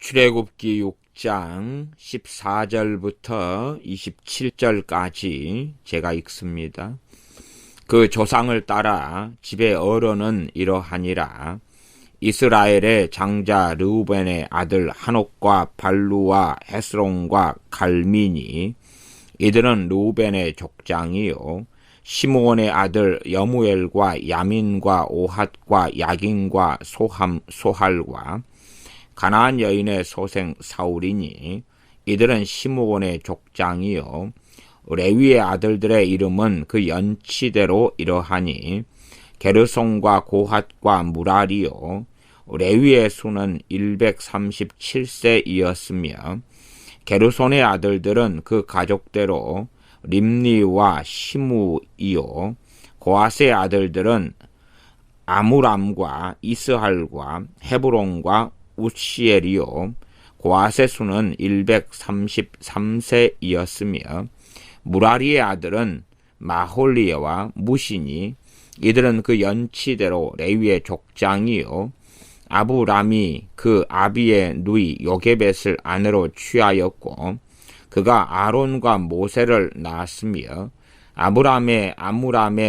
출애굽기 6장 14절부터 27절까지 제가 읽습니다. 그 조상을 따라 집의 어른은 이러하니라. 이스라엘의 장자 르우벤의 아들 하녹과 발루와 헤스론과 갈미니, 이들은 르우벤의 족장이요. 시므온의 아들 여무엘과 야민과 오핫과 야긴과 소할과 가나안 여인의 소생 사울이니, 이들은 시므온의 족장이요. 레위의 아들들의 이름은 그 연치대로 이러하니, 게르손과 고핫과 무라리요. 레위의 수는 137세이었으며 게르손의 아들들은 그 가족대로 림니와 시므이요. 고핫의 아들들은 아무람과 이스할과 헤브론과 우시엘이요. 고핫의 수는 133세이었으며 무라리의 아들은 마홀리와 무시니, 이들은 그 연치대로 레위의 족장이요. 아부람이 그 아비의 누이 요게벳을 아내로 취하였고, 그가 아론과 모세를 낳았으며, 아무람의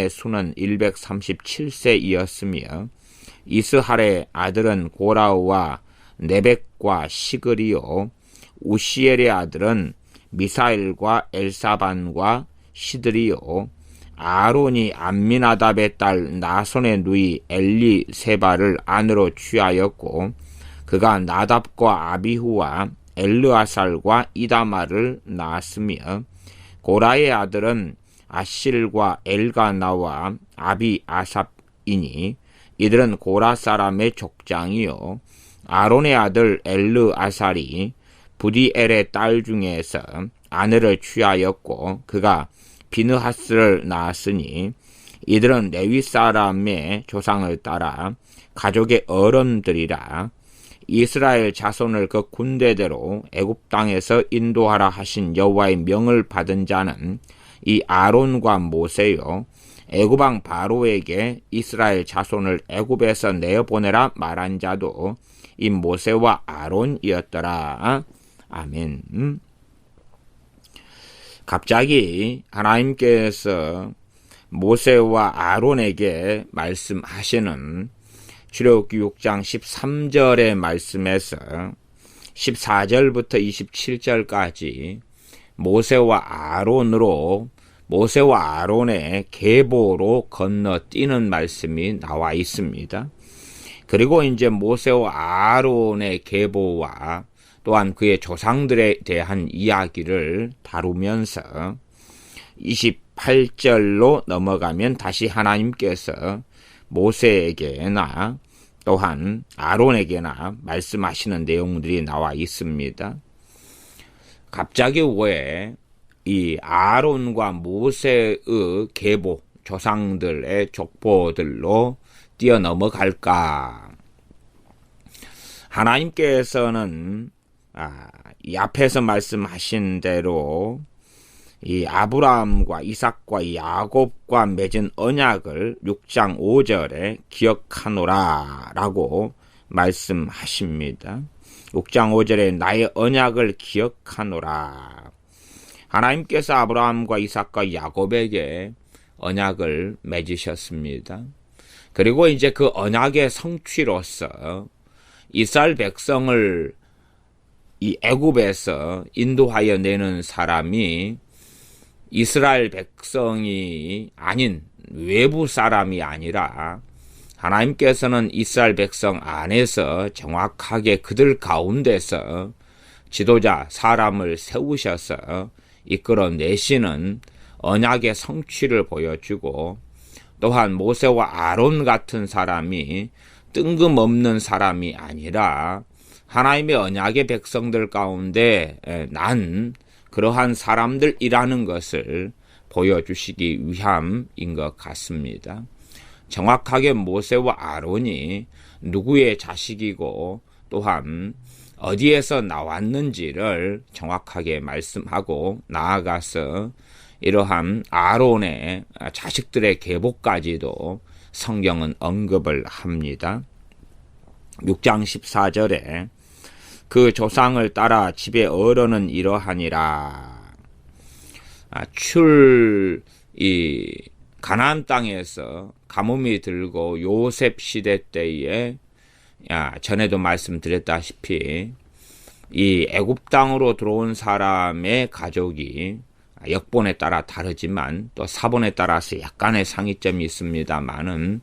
수는 137세이었으며 이스할의 아들은 고라우와 네벡과 시글이요. 우시엘의 아들은 미사엘과 엘사반과 시드리요. 아론이 암미나답의 딸 나손의 누이 엘리세바를 아내로 취하였고, 그가 나답과 아비후와 엘르아살과 이다마를 낳았으며, 고라의 아들은 아실과 엘가나와 아비아삽이니, 이들은 고라 사람의 족장이요. 아론의 아들 엘르아살이 부디엘의 딸 중에서 아내를 취하였고, 그가 비느하스를 낳았으니, 이들은 레위 사람의 조상을 따라 가족의 어른들이라. 이스라엘 자손을 그 군대대로 애굽 땅에서 인도하라 하신 여호와의 명을 받은 자는 이 아론과 모세요. 애굽 왕 바로에게 이스라엘 자손을 애굽에서 내어보내라 말한 자도 이 모세와 아론이었더라. 아멘. 갑자기 하나님께서 모세와 아론에게 말씀하시는 출애굽기 6장 13절의 말씀에서 14절부터 27절까지 모세와 아론의 계보로 건너뛰는 말씀이 나와 있습니다. 그리고 이제 모세와 아론의 계보와 또한 그의 조상들에 대한 이야기를 다루면서 28절로 넘어가면 다시 하나님께서 모세에게나 또한 아론에게나 말씀하시는 내용들이 나와 있습니다. 갑자기 왜 이 아론과 모세의 계보, 조상들의 족보들로 뛰어넘어갈까? 하나님께서는 이 앞에서 말씀하신 대로 이 아브라함과 이삭과 야곱과 맺은 언약을 6장 5절에 기억하노라 라고 말씀하십니다. 6장 5절에 나의 언약을 기억하노라. 하나님께서 아브라함과 이삭과 야곱에게 언약을 맺으셨습니다. 그리고 이제 그 언약의 성취로서 이스라엘 백성을 이 애굽에서 인도하여 내는 사람이 이스라엘 백성이 아닌 외부 사람이 아니라 하나님께서는 이스라엘 백성 안에서 정확하게 그들 가운데서 지도자 사람을 세우셔서 이끌어내시는 언약의 성취를 보여주고, 또한 모세와 아론 같은 사람이 뜬금없는 사람이 아니라 하나님의 언약의 백성들 가운데 난 그러한 사람들이라는 것을 보여주시기 위함인 것 같습니다. 정확하게 모세와 아론이 누구의 자식이고 또한 어디에서 나왔는지를 정확하게 말씀하고, 나아가서 이러한 아론의 자식들의 계보까지도 성경은 언급을 합니다. 6장 14절에 그 조상을 따라 집의 어른은 이러하니라. 가나안 땅에서 가뭄이 들고 요셉 시대 때에 전에도 말씀드렸다시피 이 애굽 땅으로 들어온 사람의 가족이 역본에 따라 다르지만 또 사본에 따라서 약간의 상이점이 있습니다만은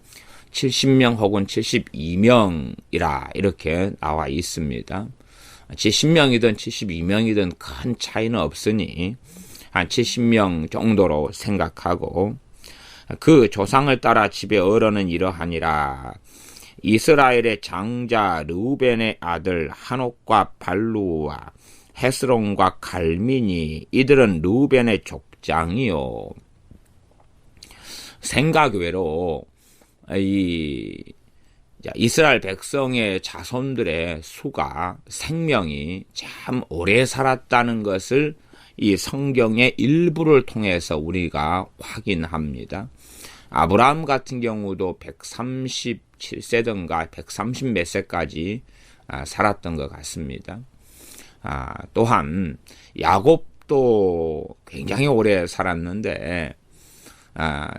70명 혹은 72명이라 이렇게 나와 있습니다. 70명이든 72명이든 큰 차이는 없으니 한 70명 정도로 생각하고 그 조상을 따라 집의 어른은 이러하니라. 이스라엘의 장자 르우벤의 아들 한옥과 발루와 헤스론과 갈민이 이들은 르우벤의 족장이요. 생각외로 이스라엘 백성의 자손들의 수가 생명이 참 오래 살았다는 것을 이 성경의 일부를 통해서 우리가 확인합니다. 아브라함 같은 경우도 137세든가 130 몇 세까지 살았던 것 같습니다. 또한 야곱도 굉장히 오래 살았는데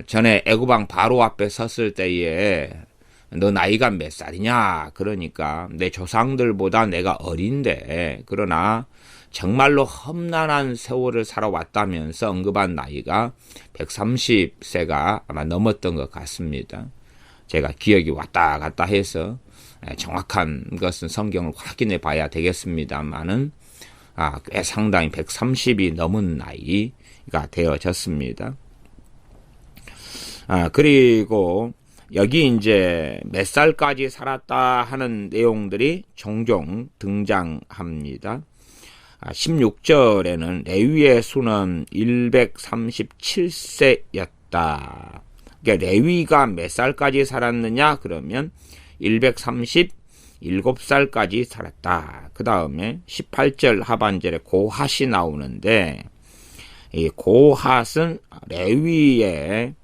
전에 애굽왕 바로 앞에 섰을 때에 너 나이가 몇 살이냐? 그러니까 내 조상들보다 내가 어린데 그러나 정말로 험난한 세월을 살아왔다면서 언급한 나이가 130세가 아마 넘었던 것 같습니다. 제가 기억이 왔다 갔다 해서 정확한 것은 성경을 확인해 봐야 되겠습니다만은 꽤 상당히 130이 넘은 나이가 되어졌습니다. 그리고 여기 이제 몇 살까지 살았다 하는 내용들이 종종 등장합니다. 16절에는 레위의 수는 137세였다. 그러니까 레위가 몇 살까지 살았느냐? 그러면 137살까지 살았다. 그 다음에 18절 하반절에 고핫이 나오는데 이 고핫은 레위의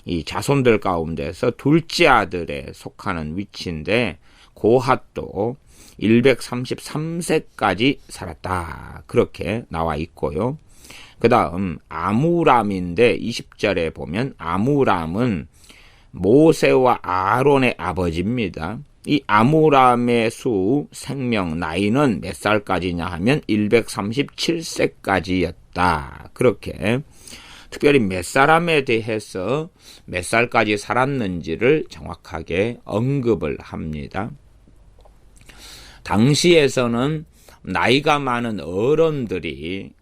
이 자손들 가운데서 둘째 아들에 속하는 위치인데 고핫도 133세까지 살았다. 그렇게 나와 있고요. 그 다음 아므람인데 20절에 보면 아므람은 모세와 아론의 아버지입니다. 이 아므람의 생명 나이는 몇 살까지냐 하면 137세까지였다. 그렇게 특별히 몇 사람에 대해서 몇 살까지 살았는지를 정확하게 언급을 합니다. 당시에서는 나이가 많은 어른들이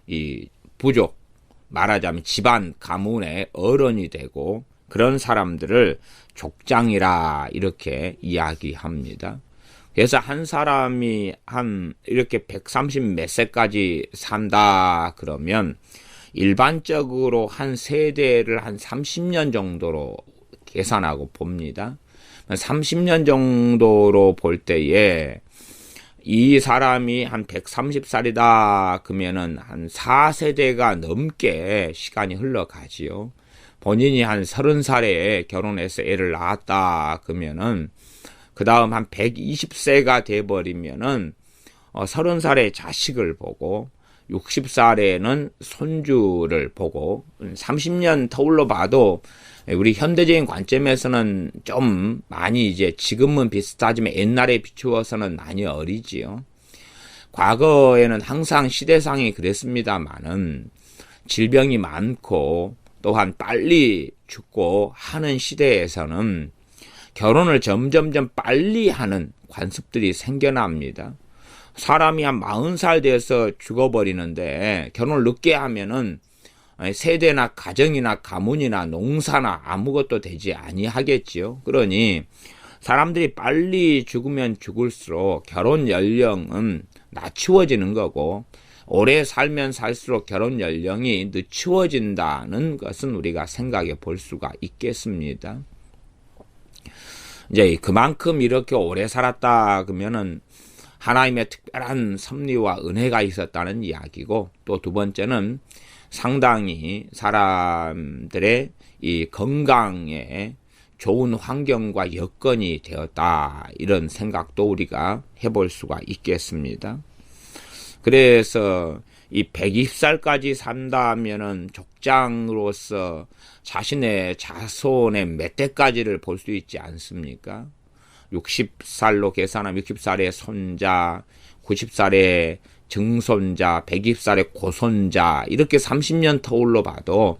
이 부족, 말하자면 집안 가문의 어른이 되고 그런 사람들을 족장이라 이렇게 이야기합니다. 그래서 한 사람이 이렇게 130 몇 세까지 산다 그러면 일반적으로 한 세대를 한 30년 정도로 계산하고 봅니다. 30년 정도로 볼 때에 이 사람이 한 130살이다 그러면은 한 4세대가 넘게 시간이 흘러가지요. 본인이 한 30살에 결혼해서 애를 낳았다 그러면은 그 다음 한 120세가 돼버리면은 30살에 자식을 보고 60살에는 손주를 보고 30년 터울로 봐도 우리 현대적인 관점에서는 좀 많이 이제 지금은 비슷하지만 옛날에 비추어서는 많이 어리지요. 과거에는 항상 시대상이 그랬습니다만은 질병이 많고 또한 빨리 죽고 하는 시대에서는 결혼을 점점점 빨리 하는 관습들이 생겨납니다. 사람이 한 40살 돼서 죽어버리는데 결혼을 늦게 하면은 세대나 가정이나 가문이나 농사나 아무것도 되지 아니하겠지요. 그러니 사람들이 빨리 죽으면 죽을수록 결혼 연령은 낮추어지는 거고 오래 살면 살수록 결혼 연령이 늦추어진다는 것은 우리가 생각해 볼 수가 있겠습니다. 이제 그만큼 이렇게 오래 살았다 그러면은 하나님의 특별한 섭리와 은혜가 있었다는 이야기고 또 두 번째는 상당히 사람들의 이 건강에 좋은 환경과 여건이 되었다. 이런 생각도 우리가 해볼 수가 있겠습니다. 그래서 이 120살까지 산다 하면은 족장으로서 자신의 자손의 몇 대까지를 볼 수 있지 않습니까? 60살로 계산하면 60살의 손자, 90살의 증손자, 120살의 고손자 이렇게 30년 터울로 봐도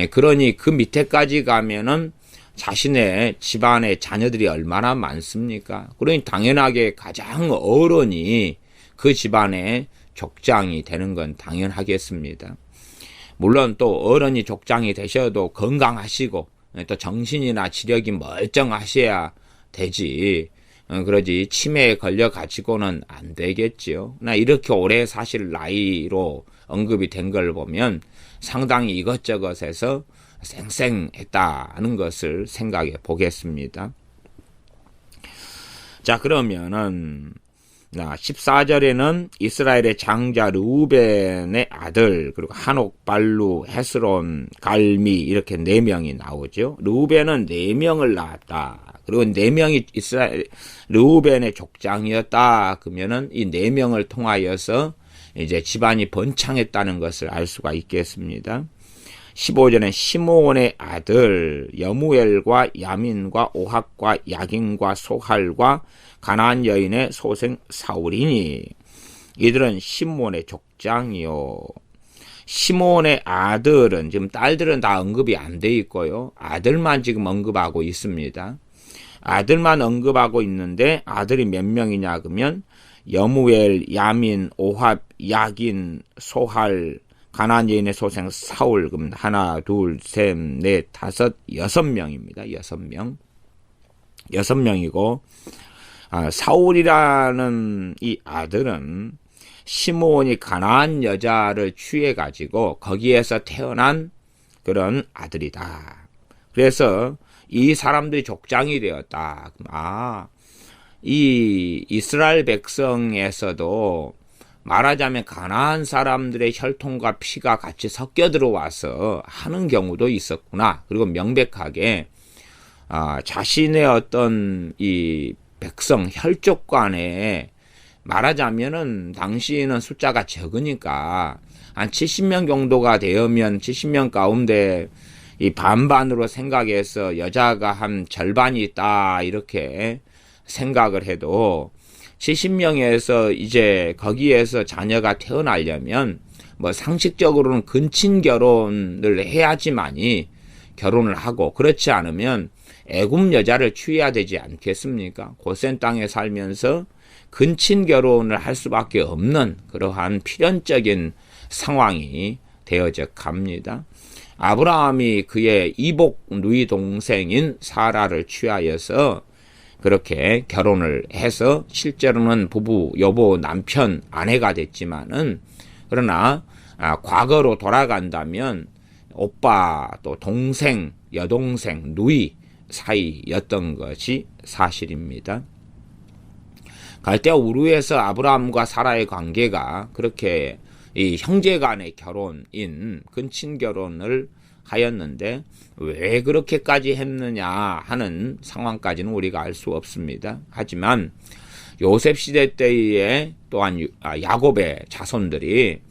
그러니 그 밑에까지 가면은 자신의 집안의 자녀들이 얼마나 많습니까? 그러니 당연하게 가장 어른이 그 집안의 족장이 되는 건 당연하겠습니다. 물론 또 어른이 족장이 되셔도 건강하시고 또 정신이나 지력이 멀쩡하셔야 되지. 그러지 치매에 걸려 가지고는 안 되겠지요. 나 이렇게 오래 사실 나이로 언급이 된 걸 보면 상당히 이것저것에서 쌩쌩했다는 것을 생각해 보겠습니다. 자, 그러면은 14절에는 이스라엘의 장자 르우벤의 아들, 그리고 한옥, 발루, 헤스론, 갈미 이렇게 4명이 나오죠. 르우벤은 4명을 낳았다. 그리고 4명이 이스라엘 르우벤의 족장이었다. 그러면은 이 4명을 통하여서 이제 집안이 번창했다는 것을 알 수가 있겠습니다. 15절엔 시므온의 아들 여무엘과 야민과 오합과 야긴과 소할과 가나안 여인의 소생 사울이니 이들은 시므온의 족장이요. 시므온의 아들은 지금 딸들은 다 언급이 안 돼 있고요. 아들만 지금 언급하고 있습니다. 아들만 언급하고 있는데 아들이 몇 명이냐 그러면 여무엘, 야민, 오합, 야긴, 소할, 가나안 여인의 소생 사울, 그럼 하나, 둘, 셋, 넷, 다섯, 6명입니다. 6명. 6명이고, 사울이라는 이 아들은 시므온이 가나안 여자를 취해가지고 거기에서 태어난 그런 아들이다. 그래서 이 사람들이 족장이 되었다. 이 이스라엘 백성에서도 말하자면 가나안 사람들의 혈통과 피가 같이 섞여 들어와서 하는 경우도 있었구나. 그리고 명백하게 자신의 어떤 이 백성 혈족 간에 말하자면은 당시에는 숫자가 적으니까 한 70명 정도가 되면 70명 가운데 이 반반으로 생각해서 여자가 한 절반이 있다 이렇게 생각을 해도 70명에서 이제 거기에서 자녀가 태어나려면 뭐 상식적으로는 근친 결혼을 해야지만이 결혼을 하고 그렇지 않으면 애굽 여자를 취해야 되지 않겠습니까? 고센 땅에 살면서 근친 결혼을 할 수밖에 없는 그러한 필연적인 상황이 되어져 갑니다. 아브라함이 그의 이복 누이 동생인 사라를 취하여서 그렇게 결혼을 해서 실제로는 부부, 여보, 남편, 아내가 됐지만은 그러나 과거로 돌아간다면 오빠 또 동생, 여동생, 누이 사이였던 것이 사실입니다. 갈대아 우르에서 아브라함과 사라의 관계가 그렇게 이 형제 간의 결혼인 근친 결혼을 하였는데 왜 그렇게까지 했느냐 하는 상황까지는 우리가 알 수 없습니다. 하지만 요셉 시대 때에 또한 야곱의 자손들이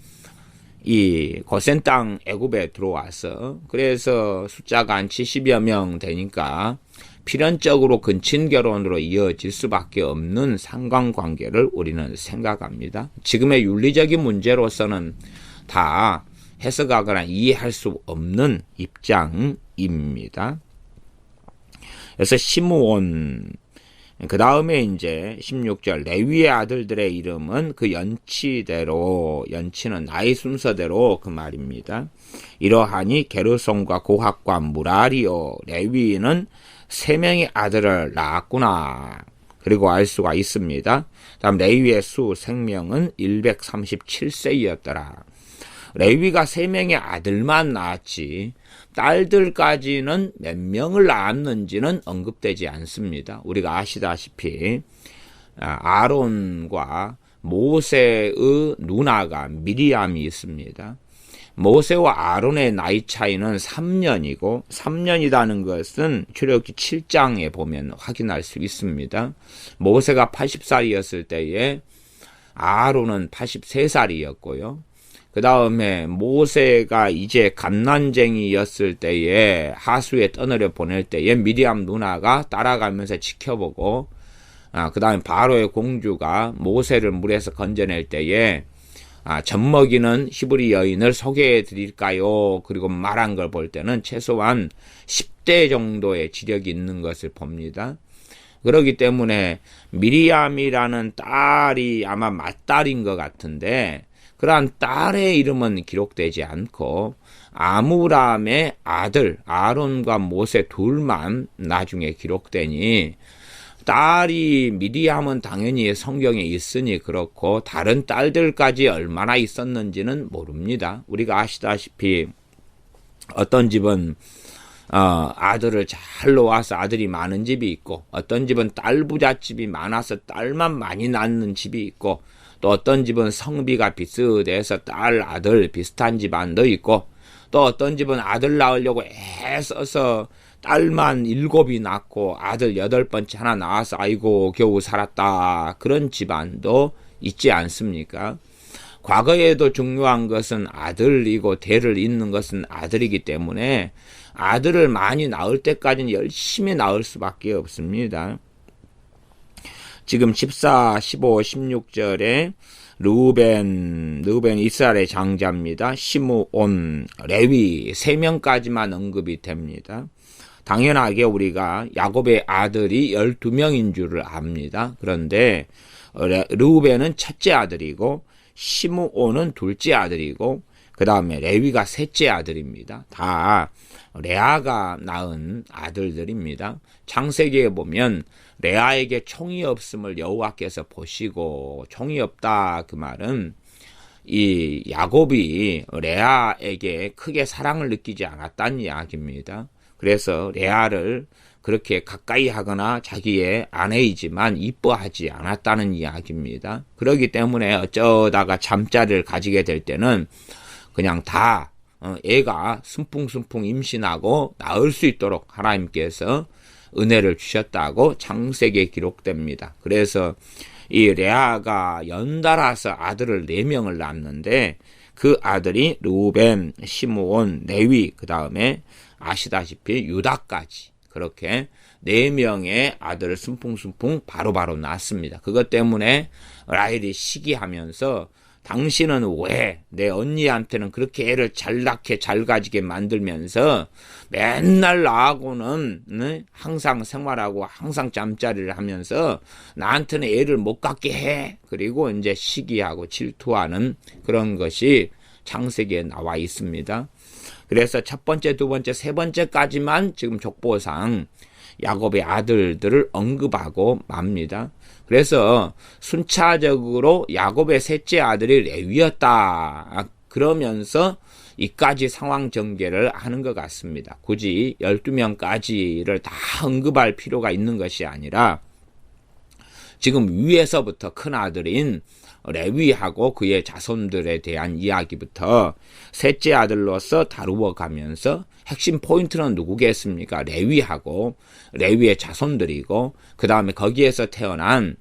이 고센 땅 애굽에 들어와서 그래서 숫자가 한 70여 명 되니까 필연적으로 근친 결혼으로 이어질 수밖에 없는 상관관계를 우리는 생각합니다. 지금의 윤리적인 문제로서는 다 해석하거나 이해할 수 없는 입장입니다. 그래서 시므온, 그 다음에 이제 16절 레위의 아들들의 이름은 그 연치대로, 연치는 나이 순서대로 그 말입니다. 이러하니 게르손과 고핫과 무라리요 레위는 3명의 아들을 낳았구나. 그리고 알 수가 있습니다. 다음 레위의 수 생명은 137세이었더라. 레위가 3명의 아들만 낳았지 딸들까지는 몇 명을 낳았는지는 언급되지 않습니다. 우리가 아시다시피 아론과 모세의 누나가 미리암이 있습니다. 모세와 아론의 나이 차이는 3년이고 3년이라는 것은 출애굽기 7장에 보면 확인할 수 있습니다. 모세가 80살이었을 때에 아론은 83살이었고요. 그 다음에 모세가 이제 갓난쟁이였을 때에 하수에 떠내려 보낼 때에 미리암 누나가 따라가면서 지켜보고, 그 다음에 바로의 공주가 모세를 물에서 건져낼 때에 젖먹이는 히브리 여인을 소개해 드릴까요? 그리고 말한 걸 볼 때는 최소한 10대 정도의 지력이 있는 것을 봅니다. 그렇기 때문에 미리암이라는 딸이 아마 맏딸인 것 같은데, 그러한 딸의 이름은 기록되지 않고 아므람의 아들 아론과 모세 둘만 나중에 기록되니, 딸이 미리암은 당연히 성경에 있으니 그렇고 다른 딸들까지 얼마나 있었는지는 모릅니다. 우리가 아시다시피 어떤 집은 아들을 잘 놓아서 아들이 많은 집이 있고, 어떤 집은 딸 부잣집이 많아서 딸만 많이 낳는 집이 있고, 또 어떤 집은 성비가 비슷해서 딸 아들 비슷한 집안도 있고, 또 어떤 집은 아들 낳으려고 애써서 딸만 7이 낳고 아들 8번째 하나 낳아서 아이고 겨우 살았다, 그런 집안도 있지 않습니까? 과거에도 중요한 것은 아들이고 대를 잇는 것은 아들이기 때문에 아들을 많이 낳을 때까지는 열심히 낳을 수밖에 없습니다. 지금 14, 15, 16절에 르우벤 이스라엘의 장자입니다. 시므온, 레위 3명까지만 언급이 됩니다. 당연하게 우리가 야곱의 아들이 12명인 줄을 압니다. 그런데 르우벤은 첫째 아들이고 시므온은 둘째 아들이고 그 다음에 레위가 셋째 아들입니다. 다 레아가 낳은 아들들입니다. 창세기에 보면 레아에게 총이 없음을 여호와께서 보시고, 총이 없다 그 말은 이 야곱이 레아에게 크게 사랑을 느끼지 않았다는 이야기입니다. 그래서 레아를 그렇게 가까이 하거나 자기의 아내이지만 이뻐하지 않았다는 이야기입니다. 그렇기 때문에 어쩌다가 잠자리를 가지게 될 때는 그냥 다 애가 순풍순풍 임신하고 낳을 수 있도록 하나님께서 은혜를 주셨다고 창세기에 기록됩니다. 그래서 이 레아가 연달아서 아들을 4명을 낳았는데 그 아들이 르우벤, 시므온, 레위, 그 다음에 아시다시피 유다까지 그렇게 4명의 아들을 순풍순풍 바로바로 낳았습니다. 그것 때문에 라헬이 시기하면서 당신은 왜 내 언니한테는 그렇게 애를 잘 낳게 잘 가지게 만들면서 맨날 나하고는 항상 생활하고 항상 잠자리를 하면서 나한테는 애를 못 갖게 해. 그리고 이제 시기하고 질투하는 그런 것이 창세기에 나와 있습니다. 그래서 첫 번째, 두 번째, 세 번째까지만 지금 족보상 야곱의 아들들을 언급하고 맙니다. 그래서 순차적으로 야곱의 셋째 아들이 레위였다. 그러면서 이까지 상황 전개를 하는 것 같습니다. 굳이 12명까지를 다 언급할 필요가 있는 것이 아니라 지금 위에서부터 큰 아들인 레위하고 그의 자손들에 대한 이야기부터 셋째 아들로서 다루어 가면서 핵심 포인트는 누구겠습니까? 레위하고 레위의 자손들이고 그 다음에 거기에서 태어난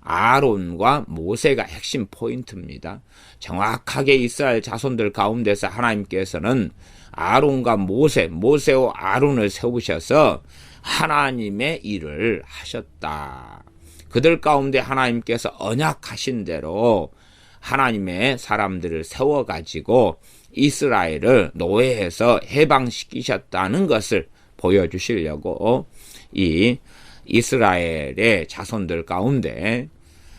아론과 모세가 핵심 포인트입니다. 정확하게 이스라엘 자손들 가운데서 하나님께서는 아론과 모세와 아론을 세우셔서 하나님의 일을 하셨다. 그들 가운데 하나님께서 언약하신 대로 하나님의 사람들을 세워가지고 이스라엘을 노예에서 해방시키셨다는 것을 보여주시려고 이 이스라엘의 자손들 가운데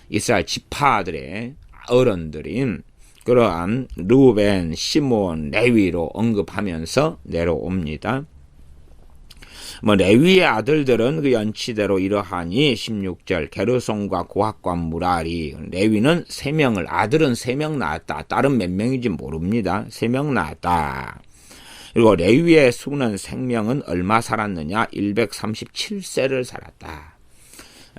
이스라엘 지파들의 어른들인 그러한 르우벤, 시므온, 레위로 언급하면서 내려옵니다. 레위의 아들들은 그 연치대로 이러하니 16절 게르손과 고핫과 무라리. 레위는 3명을, 아들은 3명 낳았다. 딸은 몇 명인지 모릅니다. 3명 낳았다. 그리고 레위의 수는 생명은 얼마 살았느냐? 137세를 살았다.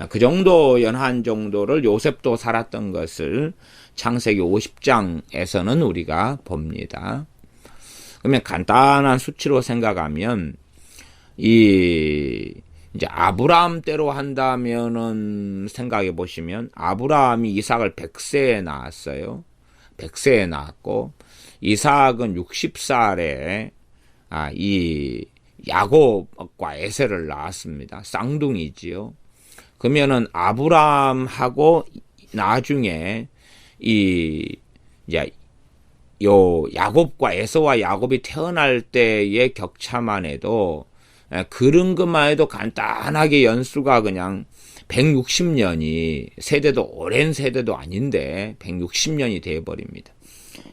그 정도 연한 정도를 요셉도 살았던 것을 창세기 50장에서는 우리가 봅니다. 그러면 간단한 수치로 생각하면 이제 아브라함 때로 한다면은 생각해 보시면 아브라함이 이삭을 100세에 낳았어요. 100세에 낳았고 이삭은 60살에 이 야곱과 에셀을 낳았습니다. 쌍둥이지요. 그러면은 아브라함하고 나중에 요 야곱과 에서와 야곱이 태어날 때의 격차만 해도 그런 것만 해도 간단하게 연수가 그냥 160년이 세대도 오랜 세대도 아닌데 160년이 되어버립니다.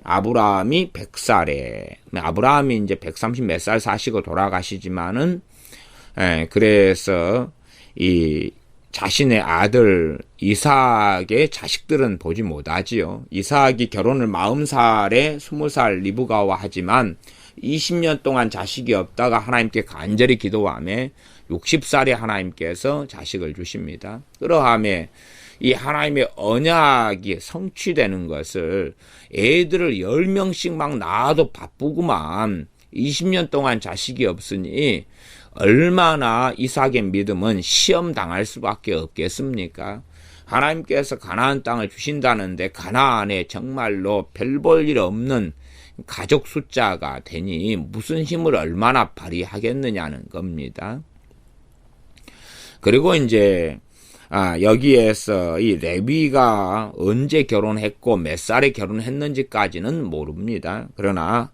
아브라함이 100살에 아브라함이 이제 130 몇 살 사시고 돌아가시지만은 그래서 이 자신의 아들 이삭의 자식들은 보지 못하지요. 이삭이 결혼을 40살에 20살 리브가와 하지만 20년 동안 자식이 없다가 하나님께 간절히 기도하며 60살에 하나님께서 자식을 주십니다. 그러함에 이 하나님의 언약이 성취되는 것을 애들을 10명씩 막 낳아도 바쁘구만 20년 동안 자식이 없으니 얼마나 이삭의 믿음은 시험 당할 수밖에 없겠습니까? 하나님께서 가나안 땅을 주신다는데 가나안에 정말로 별 볼 일 없는 가족 숫자가 되니 무슨 힘을 얼마나 발휘하겠느냐는 겁니다. 그리고 이제 여기에서 이 레위가 언제 결혼했고 몇 살에 결혼했는지까지는 모릅니다. 그러나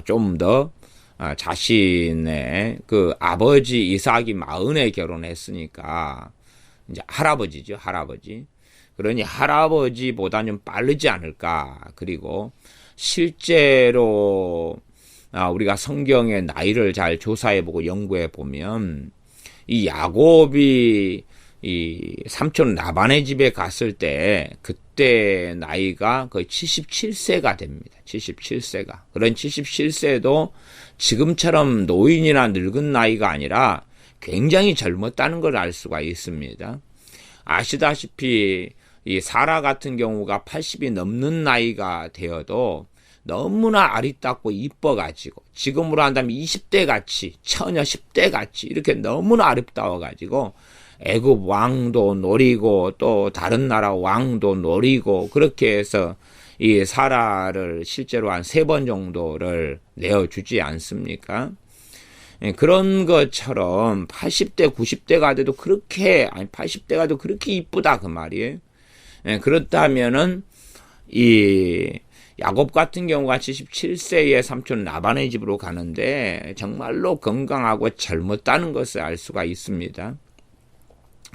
좀 더 자신의 그 아버지 이삭이 40에 결혼했으니까 이제 할아버지죠, 할아버지. 그러니 할아버지보다 좀 빠르지 않을까. 그리고 실제로 우리가 성경의 나이를 잘 조사해보고 연구해보면 이 야곱이 이 삼촌 라반의 집에 갔을 때 그때 나이가 거의 77세가 됩니다. 77세가. 그런 77세도 지금처럼 노인이나 늙은 나이가 아니라 굉장히 젊었다는 걸 알 수가 있습니다. 아시다시피 이 사라 같은 경우가 80이 넘는 나이가 되어도 너무나 아리따고 이뻐가지고 지금으로 한다면 20대 같이 처녀 10대 같이 이렇게 너무나 아름다워가지고 애굽 왕도 노리고 또 다른 나라 왕도 노리고 그렇게 해서 이 사라를 실제로 한 3번 정도를 내어주지 않습니까? 그런 것처럼 80대 90대가 돼도 그렇게 80대가 돼도 그렇게 이쁘다 그 말이에요. 그렇다면은 이 야곱 같은 경우가 77세의 삼촌 라반의 집으로 가는데 정말로 건강하고 젊었다는 것을 알 수가 있습니다.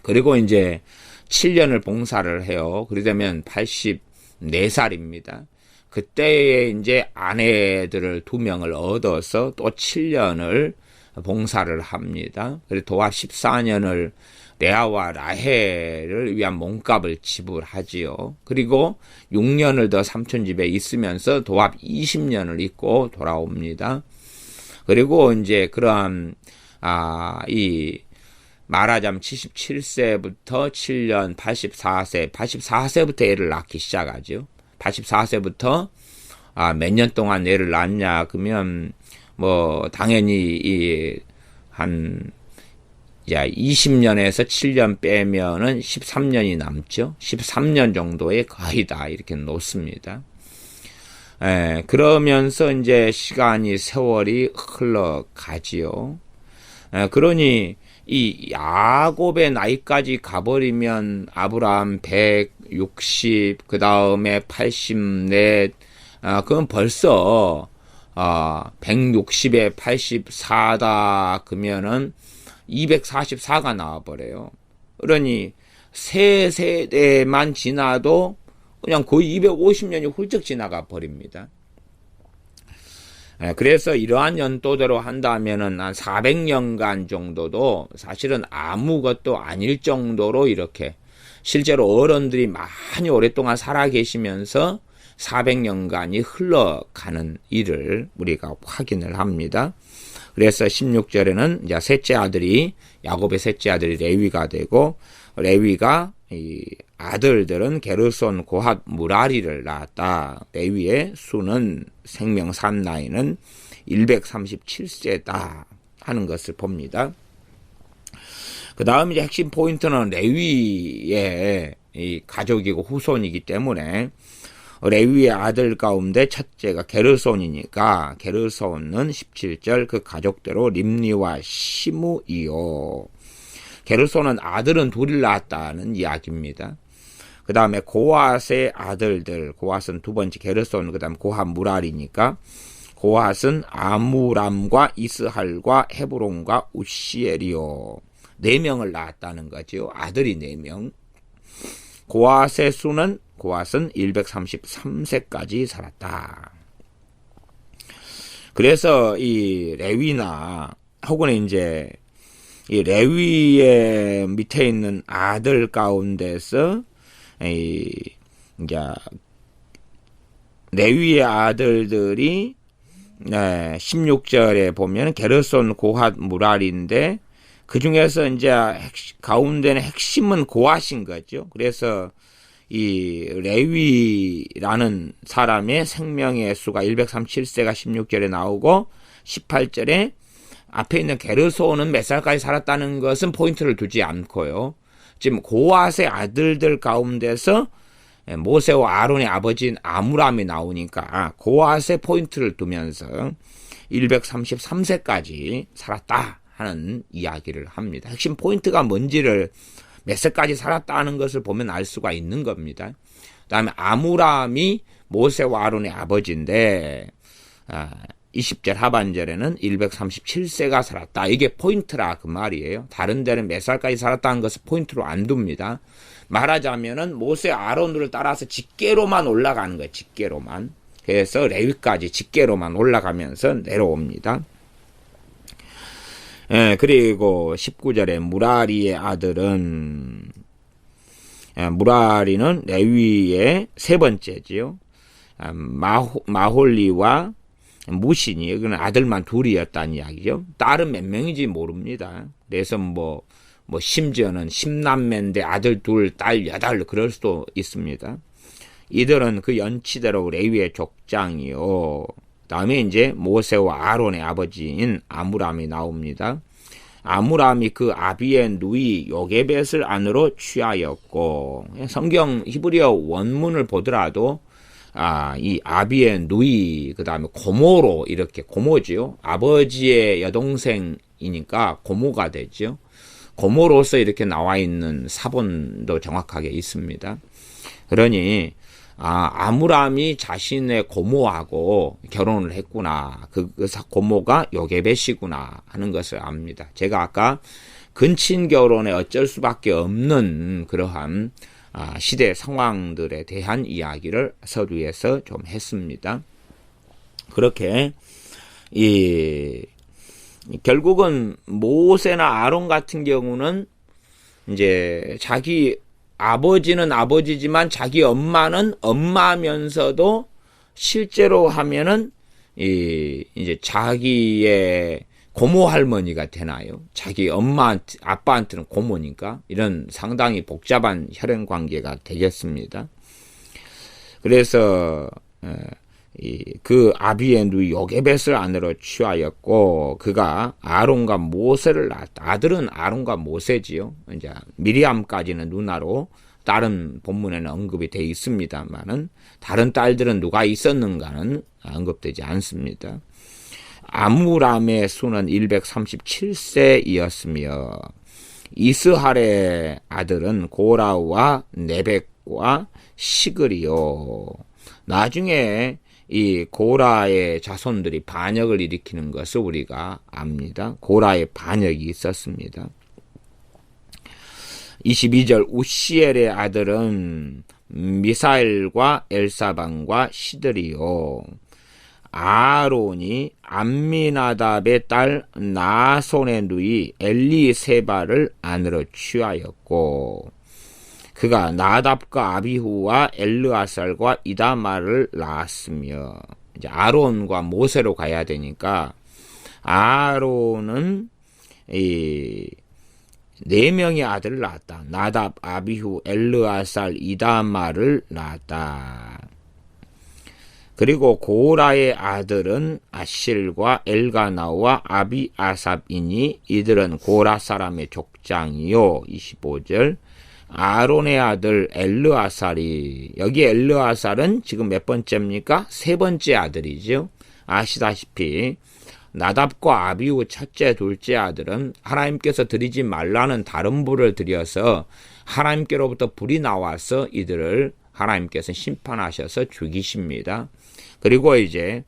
그리고 이제 7년을 봉사를 해요. 그러려면 84살입니다. 그때에 이제 아내들을 2명을 얻어서 또 7년을 봉사를 합니다. 그리고 도합 14년을 레아와 라헬을 위한 몸값을 지불하지요. 그리고 6년을 더 삼촌 집에 있으면서 도합 20년을 있고 돌아옵니다. 그리고 이제 그러한 말하자면 77세부터 7년 84세부터 애를 낳기 시작하죠. 84세부터 몇 년 동안 애를 낳냐 그러면 뭐 당연히 한 20년에서 7년 빼면은 13년이 남죠. 13년 정도의 거의 다 이렇게 놓습니다. 그러면서 이제 시간이 세월이 흘러가지요. 그러니 이 야곱의 나이까지 가버리면 아브라함 160, 그 다음에 84, 그건 벌써 160에 84다 그러면은 244가 나와버려요. 그러니 세 세대만 지나도 그냥 거의 250년이 훌쩍 지나가 버립니다. 그래서 이러한 연도대로 한다면은 한 400년간 정도도 사실은 아무것도 아닐 정도로 이렇게 실제로 어른들이 많이 오랫동안 살아 계시면서 400년간이 흘러가는 일을 우리가 확인을 합니다. 그래서 16절에는 이제 셋째 아들이 야곱의 셋째 아들이 레위가 되고 레위가 이 아들들은 게르손, 고핫, 무라리를 낳았다. 레위의 수는 생명 산 나이는 137세다 하는 것을 봅니다. 그 다음 이제 핵심 포인트는 레위의 이 가족이고 후손이기 때문에 레위의 아들 가운데 첫째가 게르손이니까 게르손은 17절 그 가족대로 림니와 시므이요. 게르손은 아들은 둘을 낳았다는 이야기입니다. 그 다음에 고핫의 아들들, 고핫은 두 번째 게르손, 그 다음 고핫 무랄이니까 고핫은 아무람과 이스할과 헤브론과 우시엘이요. 4명을 낳았다는 거죠. 아들이 4명. 고핫의 수는 고핫은 133세까지 살았다. 그래서 이 레위나 혹은 이제 이 레위의 밑에 있는 아들 가운데서 이제 레위의 아들들이 16절에 보면 게르손 고핫 무랄인데 그 중에서 이제 가운데는 핵심은 고핫인 거죠. 그래서 이 레위라는 사람의 생명의 수가 137세가 16절에 나오고 18절에 앞에 있는 게르손은 몇 살까지 살았다는 것은 포인트를 두지 않고요. 지금 고핫의 아들들 가운데서 모세와 아론의 아버지인 아므람이 나오니까 고핫의 포인트를 두면서 133세까지 살았다 하는 이야기를 합니다. 핵심 포인트가 뭔지를 몇 세까지 살았다는 것을 보면 알 수가 있는 겁니다. 그 다음에 아므람이 모세와 아론의 아버지인데 20절 하반절에는 137세가 살았다. 이게 포인트라 그 말이에요. 다른 데는 몇 살까지 살았다는 것을 포인트로 안 둡니다. 말하자면은 모세 아론을 따라서 직계로만 올라가는 거예요. 직계로만. 그래서 레위까지 직계로만 올라가면서 내려옵니다. 그리고 19절에 무라리의 아들은 무라리는 레위의 세 번째지요. 마홀리와 무신이 이건 아들만 둘이었다는 이야기죠. 딸은 몇 명인지 모릅니다. 그래서 뭐 심지어는 10남매인데 아들 둘, 딸 8 그럴 수도 있습니다. 이들은 그 연치대로 레위의 족장이요. 다음에 이제 모세와 아론의 아버지인 아므람이 나옵니다. 아므람이 그 아비의 누이 요게벳을 아내로 취하였고 성경 히브리어 원문을 보더라도 이 아비의 누이 그 다음에 고모로 이렇게 고모지요. 아버지의 여동생이니까 고모가 되죠. 고모로서 이렇게 나와 있는 사본도 정확하게 있습니다. 그러니 아므람이 자신의 고모하고 결혼을 했구나. 그 고모가 요게벳이구나 하는 것을 압니다. 제가 아까 근친 결혼에 어쩔 수밖에 없는 그러한 시대 상황들에 대한 이야기를 서두에서 좀 했습니다. 그렇게 결국은 모세나 아론 같은 경우는 이제 자기 아버지는 아버지지만 자기 엄마는 엄마면서도 실제로 하면은 이제 자기의 고모 할머니가 되나요? 자기 아빠한테는 고모니까 이런 상당히 복잡한 혈연 관계가 되겠습니다. 그래서 그 아비의 누이 요게벳을 아내로 취하였고 그가 아론과 모세를 낳았다. 아들은 아론과 모세지요. 이제 미리암까지는 누나로 다른 본문에는 언급이 되어 있습니다만은 다른 딸들은 누가 있었는가는 언급되지 않습니다. 아므람의 수는 137세이었으며 이스할의 아들은 고라와 네벡과 시글이요. 나중에 이 고라의 자손들이 반역을 일으키는 것을 우리가 압니다. 고라의 반역이 있었습니다. 22절 우시엘의 아들은 미사엘과 엘사반과 시드리요. 아론이 암미나답의 딸 나손의 누이 엘리세바를 아내로 취하였고 그가 나답과 아비후와 엘르아살과 이다말을 낳았으며 이제 아론과 모세로 가야 되니까 아론은 4명의 아들을 낳았다. 나답, 아비후, 엘르아살, 이다말을 낳았다. 그리고 고라의 아들은 아실과 엘가나와 아비아삽이니 이들은 고라 사람의 족장이요. 25절. 아론의 아들 엘르아살이, 여기 엘르아살은 지금 몇 번째입니까? 세 번째 아들이죠. 아시다시피 나답과 아비후 첫째 둘째 아들은 하나님께서 드리지 말라는 다른 불을 드려서 하나님께로부터 불이 나와서 이들을 하나님께서 심판하셔서 죽이십니다. 그리고 이제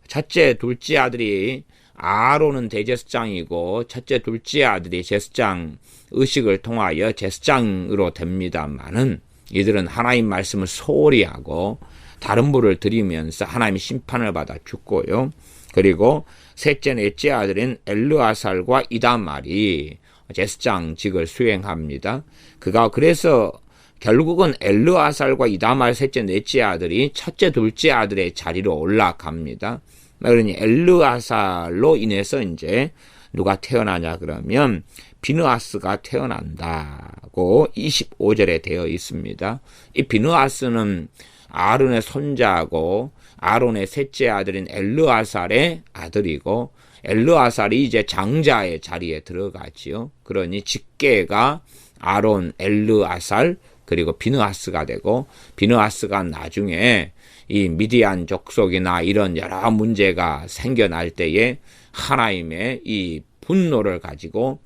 첫째 둘째 아들이, 아론은 대제사장이고 첫째 둘째 아들이 제사장 의식을 통하여 제사장으로 됩니다마는 이들은 하나님 말씀을 소홀히 하고 다른 불을 드리면서 하나님의 심판을 받아 죽고요. 그리고 셋째 넷째 아들인 엘르아살과 이다말이 제사장직을 수행합니다. 그래서 결국은 엘르아살과 이다말 셋째 넷째 아들이 첫째 둘째 아들의 자리로 올라갑니다. 그러니 엘르아살로 인해서 이제 누가 태어나냐 그러면 비느하스가 태어난다고 25절에 되어 있습니다. 이 비느하스는 아론의 손자고 아론의 셋째 아들인 엘르아살의 아들이고, 엘르아살이 이제 장자의 자리에 들어가지요. 그러니 직계가 아론, 엘르아살, 그리고 비느하스가 되고, 비느하스가 나중에 이 미디안 족속이나 이런 여러 문제가 생겨날 때에 하나님의 이 분노를 가지고,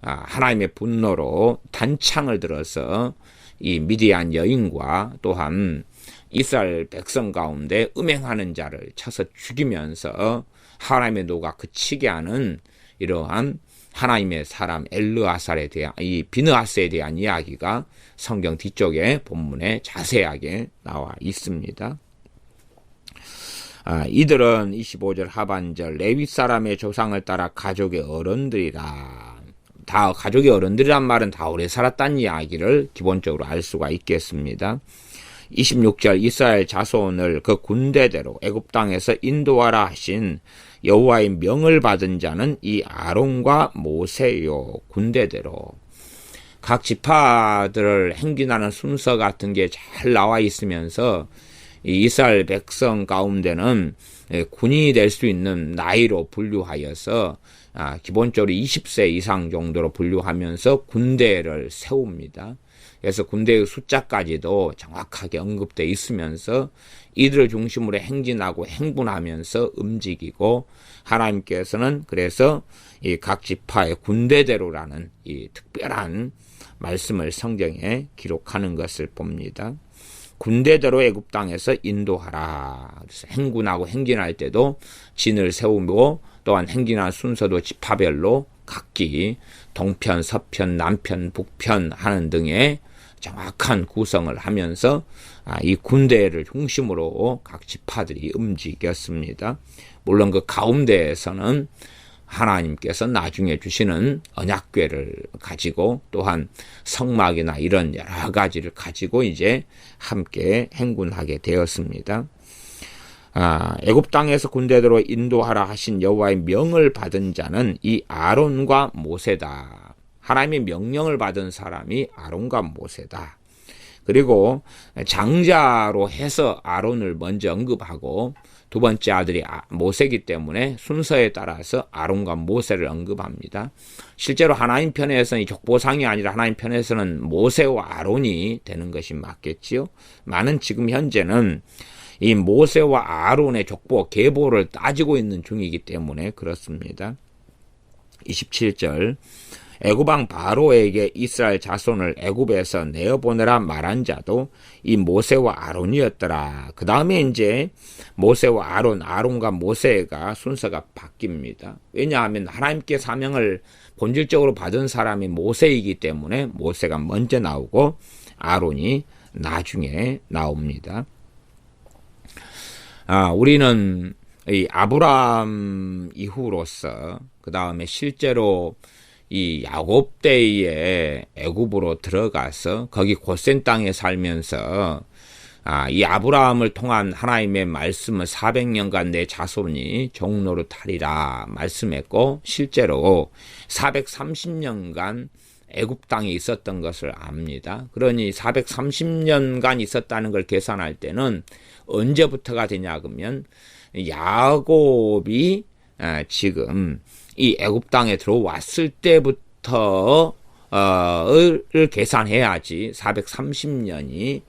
하나님의 분노로 단창을 들어서 이 미디안 여인과 또한 이스라엘 백성 가운데 음행하는 자를 쳐서 죽이면서 하나님의 노가 그치게 하는 이러한 하나님의 사람 엘르아살에 대한, 이 비느하스에 대한 이야기가 성경 뒤쪽에 본문에 자세하게 나와 있습니다. 이들은 25절 하반절 레위 사람의 조상을 따라 가족의 어른들이라. 다 가족의 어른들이란 말은 다 오래 살았다는 이야기를 기본적으로 알 수가 있겠습니다. 26절 이스라엘 자손을 그 군대대로 애굽 땅에서 인도하라 하신 여호와의 명을 받은 자는 이 아론과 모세요. 군대대로 각 지파들을 행진하는 순서 같은 게 잘 나와 있으면서 이 이스라엘 백성 가운데는 군인이 될 수 있는 나이로 분류하여서 기본적으로 20세 이상 정도로 분류하면서 군대를 세웁니다. 그래서 군대의 숫자까지도 정확하게 언급되어 있으면서 이들을 중심으로 행진하고 행군하면서 움직이고, 하나님께서는 그래서 이 각 지파의 군대대로라는 이 특별한 말씀을 성경에 기록하는 것을 봅니다. 군대대로 애굽 땅에서 인도하라. 그래서 행군하고 행진할 때도 진을 세우고, 또한 행진할 순서도 지파별로 각기 동편, 서편, 남편, 북편 하는 등의 정확한 구성을 하면서 이 군대를 중심으로 각 지파들이 움직였습니다. 물론 그 가운데에서는 하나님께서 나중에 주시는 언약궤를 가지고 또한 성막이나 이런 여러 가지를 가지고 이제 함께 행군하게 되었습니다. 애굽 땅에서 군대대로 인도하라 하신 여호와의 명을 받은 자는 이 아론과 모세다. 하나님의 명령을 받은 사람이 아론과 모세다. 그리고 장자로 해서 아론을 먼저 언급하고 두 번째 아들이 모세이기 때문에 순서에 따라서 아론과 모세를 언급합니다. 실제로 하나님 편에서는 족보상이 아니라 하나님 편에서는 모세와 아론이 되는 것이 맞겠지요. 많은 지금 현재는 이 모세와 아론의 족보 계보를 따지고 있는 중이기 때문에 그렇습니다. 27절 애굽왕 바로에게 이스라엘 자손을 애굽에서 내어보내라 말한 자도 이 모세와 아론이었더라. 그 다음에 이제 모세와 아론과 모세가 순서가 바뀝니다. 왜냐하면 하나님께 사명을 본질적으로 받은 사람이 모세이기 때문에 모세가 먼저 나오고 아론이 나중에 나옵니다. 우리는 이 아브라함 이후로서 그 다음에 실제로 이 야곱 때에 애굽으로 들어가서 거기 고센 땅에 살면서 이 아브라함을 통한 하나님의 말씀을 400년간 내 자손이 종노릇하리라 말씀했고, 실제로 430년간 애굽 땅에 있었던 것을 압니다. 그러니 430년간 있었다는 걸 계산할 때는 언제부터가 되냐 그러면 야곱이 지금 이 애굽 땅에 들어왔을 때부터 을 계산해야지 430년이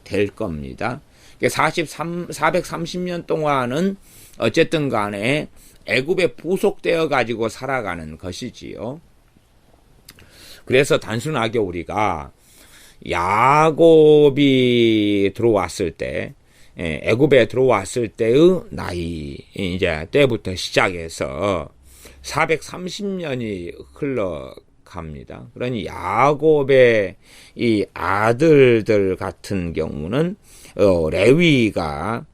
될 겁니다. 430년 동안은 어쨌든 간에 애굽에 부속되어 가지고 살아가는 것이지요. 그래서 단순하게 우리가 야곱이 들어왔을 때, 애굽에 들어왔을 때의 나이, 이제 때부터 시작해서 430년이 흘러갑니다. 그러니 야곱의 이 아들들 같은 경우는 레위가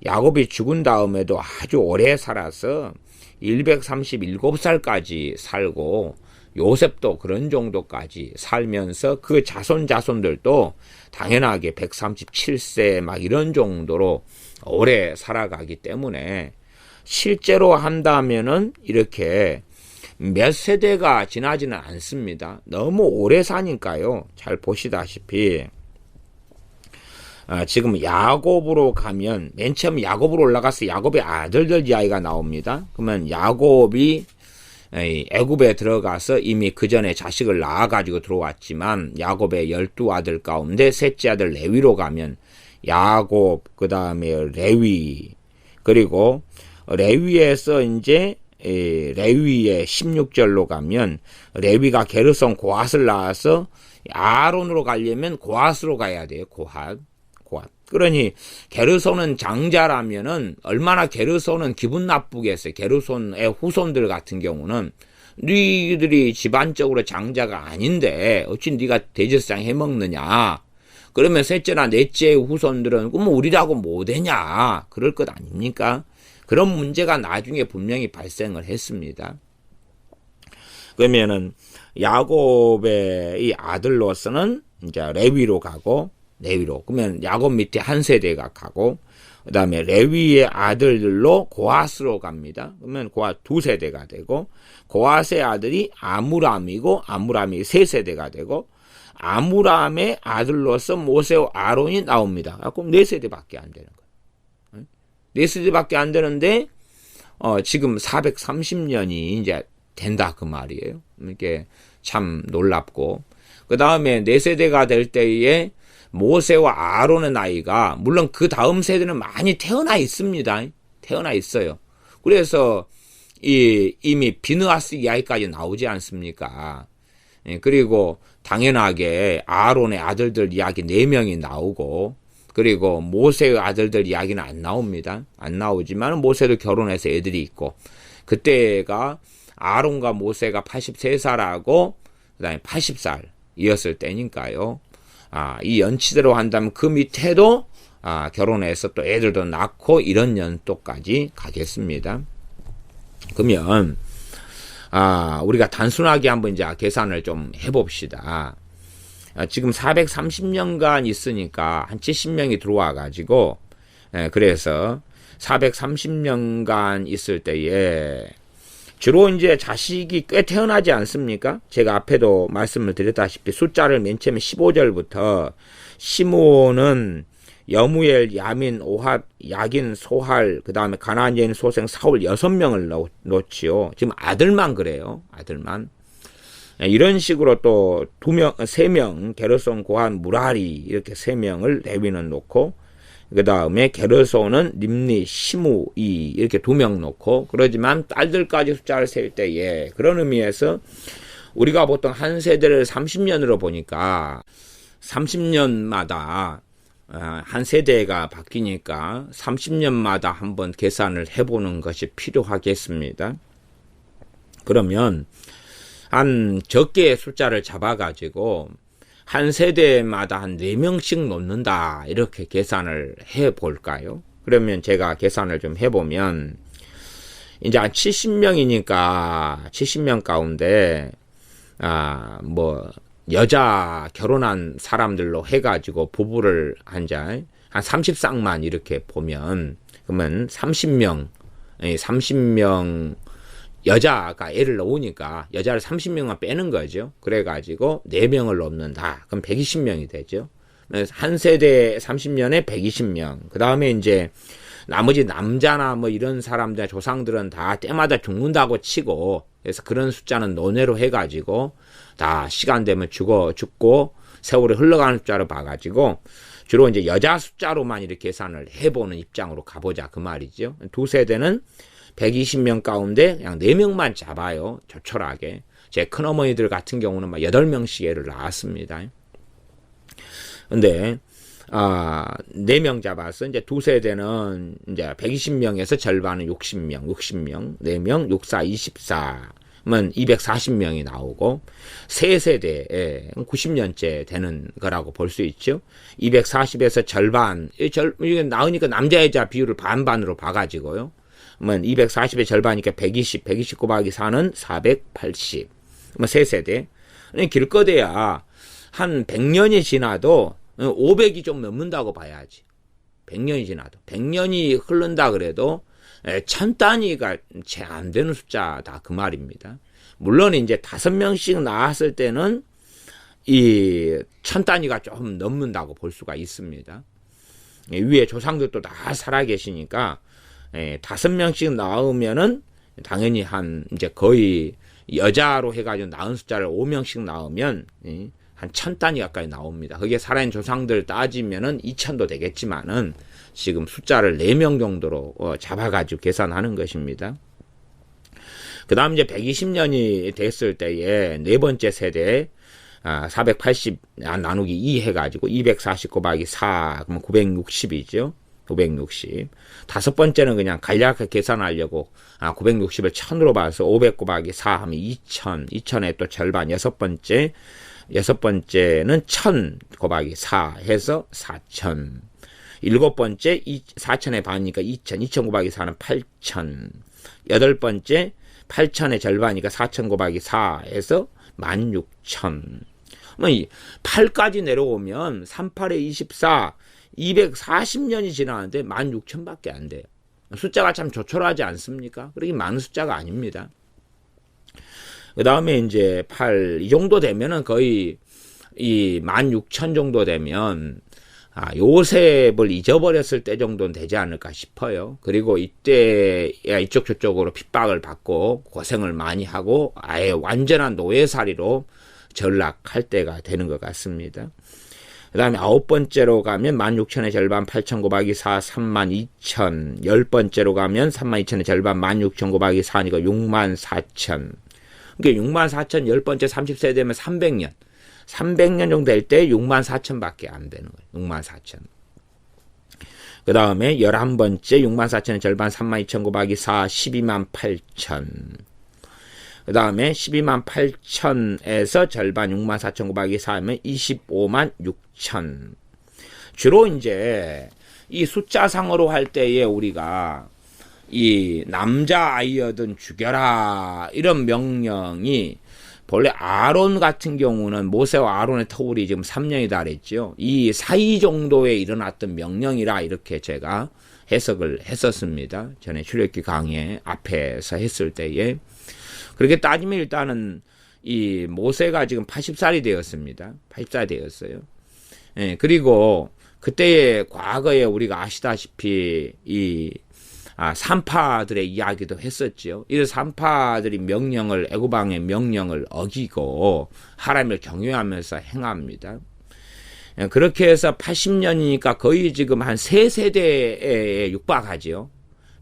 야곱이 죽은 다음에도 아주 오래 살아서 137살까지 살고 요셉도 그런 정도까지 살면서 그 자손들도 당연하게 137세 막 이런 정도로 오래 살아가기 때문에 실제로 한다면은 이렇게 몇 세대가 지나지는 않습니다. 너무 오래 사니까요. 잘 보시다시피 지금 야곱으로 가면 맨 처음 야곱으로 올라가서 야곱의 아들들 이야기가 나옵니다. 그러면 야곱이 애굽에 들어가서 이미 그 전에 자식을 낳아가지고 들어왔지만 야곱의 12아들 가운데 셋째 아들 레위로 가면 야곱, 그 다음에 레위, 그리고 레위에서 이제 레위의 16절로 가면 레위가 게르손 고핫을 낳아서 아론으로 가려면 고핫으로 가야 돼요. 고핫. 그러니 게르손은 장자라면은 얼마나 게르손은 기분 나쁘겠어요. 게르손의 후손들 같은 경우는 너희들이 집안적으로 장자가 아닌데 어찌 네가 대제사장 해먹느냐. 그러면 셋째나 넷째의 후손들은 그럼 우리라고 못되냐. 그럴 것 아닙니까? 그런 문제가 나중에 분명히 발생을 했습니다. 그러면은 야곱의 이 아들로서는 이제 레위로 가고 그러면 야곱 밑에 한 세대가 가고 그 다음에 레위의 아들들로 고핫으로 갑니다. 그러면 고핫 두 세대가 되고 고핫의 아들이 아므람이고 아므람이 세 세대가 되고 아므람의 아들로서 모세와 아론이 나옵니다. 그럼 네 세대밖에 안 되는 거예요. 네 세대밖에 안 되는데 지금 430년이 이제 된다 그 말이에요. 이게 참 놀랍고 그 다음에 네 세대가 될 때에 모세와 아론의 나이가 물론 그 다음 세대는 많이 태어나 있습니다. 태어나 있어요. 그래서 이미 비느하스 이야기까지 나오지 않습니까? 그리고 당연하게 아론의 아들들 이야기 4명이 나오고 그리고 모세의 아들들 이야기는 안 나옵니다. 안 나오지만 모세도 결혼해서 애들이 있고 그때가 아론과 모세가 83살하고 그다음에 80살이었을 때니까요. 이 연치대로 한다면 그 밑에도 결혼해서 또 애들도 낳고 이런 연도까지 가겠습니다. 그러면 우리가 단순하게 한번 이제 계산을 좀 해봅시다. 지금 430년간 있으니까 한 70명이 들어와 가지고 그래서 430년간 있을 때에 주로 이제 자식이 꽤 태어나지 않습니까? 제가 앞에도 말씀을 드렸다시피 숫자를 맨 처음에 15절부터 시므온은 여무엘, 야민, 오합, 야긴, 소할, 그 다음에 가나안인 소생 사울 6명을 놓지요. 지금 아들만 그래요. 아들만. 이런 식으로 또 3명, 게르손, 고핫, 무라리 이렇게 3명을 레위는 놓고 그 다음에 게르손은 림니, 시므이 이렇게 2명 놓고 그러지만 딸들까지 숫자를 셀 때에 그런 의미에서 우리가 보통 한 세대를 30년으로 보니까 30년마다 한 세대가 바뀌니까 30년마다 한번 계산을 해보는 것이 필요하겠습니다. 그러면 한 적게의 숫자를 잡아가지고 한 세대마다 한 4명씩 놓는다 이렇게 계산을 해볼까요? 그러면 제가 계산을 좀 해보면 이제 한 70명이니까 70명 가운데 여자 결혼한 사람들로 해가지고 부부를 한 30쌍만 이렇게 보면 그러면 30명 여자가 애를 낳으니까 여자를 30명만 빼는 거죠. 그래가지고 4명을 놓는다. 그럼 120명이 되죠. 한 세대 30년에 120명. 그 다음에 이제 나머지 남자나 뭐 이런 사람들, 조상들은 다 때마다 죽는다고 치고, 그래서 그런 숫자는 논외로 해가지고 다 시간 되면 죽고 세월이 흘러가는 숫자로 봐가지고 주로 이제 여자 숫자로만 이렇게 계산을 해보는 입장으로 가보자 그 말이죠. 두 세대는 120명 가운데 그냥 4명만 잡아요. 조촐하게. 제 큰어머니들 같은 경우는 막 8명씩 애를 낳았습니다. 근데 4명 잡아서 이제 두 세대는 이제 120명에서 절반은 60명, 4명, 64, 24. 면 240명이 나오고 세 세대에 90년째 되는 거라고 볼 수 있죠. 240에서 절반, 이게 나으니까 남자 여자 비율을 반반으로 봐가지고요. 그러면 240의 절반이니까 120 곱하기 4는 480. 세 세대. 길거대야 한 100년이 지나도 500이 좀 넘는다고 봐야지. 100년이 지나도. 100년이 흐른다 그래도 1000 단위가 채 안 되는 숫자다 그 말입니다. 물론 이제 5명씩 나왔을 때는 이 1000 단위가 좀 넘는다고 볼 수가 있습니다. 위에 조상들도 다 살아 계시니까 5명씩 나오면은 당연히 한 이제 거의 여자로 해가지고 낳은 숫자를 5명씩 나오면 한 1000 단위 가까이 나옵니다. 그게 살아있는 조상들 따지면은 2000도 되겠지만은 지금 숫자를 4명 정도로 잡아가지고 계산하는 것입니다. 그 다음 이제 120년이 됐을 때에 네 번째 세대에 480 나누기 2 해가지고 240 곱하기 4 그러면 960이죠. 960. 다섯 번째는 그냥 간략하게 계산하려고 960을 1000으로 봐서 500 곱하기 4 하면 2000. 2000의 또 절반 여섯 번째는 1000 곱하기 4 해서 4000. 일곱 번째 4000의 반이니까 2000. 2000 곱하기 4는 8000. 여덟 번째 8000의 절반이니까 4000 곱하기 4 해서 16000. 8까지 내려오면 38에 24 240년이 지나는데 16,000밖에 안 돼요. 숫자가 참 조촐하지 않습니까? 그렇게 많은 숫자가 아닙니다. 그 다음에 이제 8, 이 정도 되면은 거의 이 16,000 정도 되면 요셉을 잊어버렸을 때 정도는 되지 않을까 싶어요. 그리고 이때 이쪽 저쪽으로 핍박을 받고 고생을 많이 하고 아예 완전한 노예살이로 전락할 때가 되는 것 같습니다. 그 다음에 아홉 번째로 가면 16,000의 절반 8,000 곱하기 4 32,000. 열 번째로 가면 32,000의 절반 16,000 곱하기 4니까 64,000. 그러니까 64,000 열 번째 30세 되면 300년. 300년 정도 될 때 64,000밖에 안 되는 거예요. 64,000. 그 다음에 11번째 64,000의 절반 32,000 곱하기 4 128,000. 그 다음에 128,000에서 절반 64,000 곱하기 4 하면 256,000. 주로 이제 이 숫자상으로 할 때에 우리가 이 남자 아이여든 죽여라 이런 명령이 본래 아론 같은 경우는 모세와 아론의 터울이 지금 3년이다 그랬죠. 이 사이 정도에 일어났던 명령이라 이렇게 제가 해석을 했었습니다. 전에 출애굽기 강의 앞에서 했을 때에. 그렇게 따지면 일단은 이 모세가 지금 80살이 되었습니다. 80살이 되었어요. 예, 그리고 그때의 과거에 우리가 아시다시피 이 산파들의 이야기도 했었죠. 이 산파들이 애굽 왕의 명령을 어기고 하나님을 경외하면서 행합니다. 그렇게 해서 80년이니까 거의 지금 한 3세대에 육박하죠.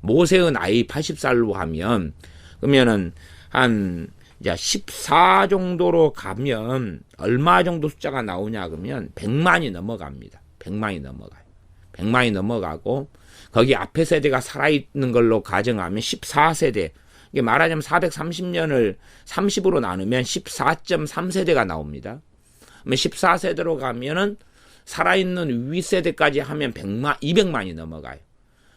모세의 나이 80살로 하면 그러면은 한 이제 14 정도로 가면 얼마 정도 숫자가 나오냐 그러면 100만이 넘어갑니다. 100만이 넘어가요. 100만이 넘어가고 거기 앞에 세대가 살아있는 걸로 가정하면 14세대. 이게 말하자면 430년을 30으로 나누면 14.3세대가 나옵니다. 그러면 14세대로 가면은 살아있는 윗세대까지 하면 200만이 넘어가요.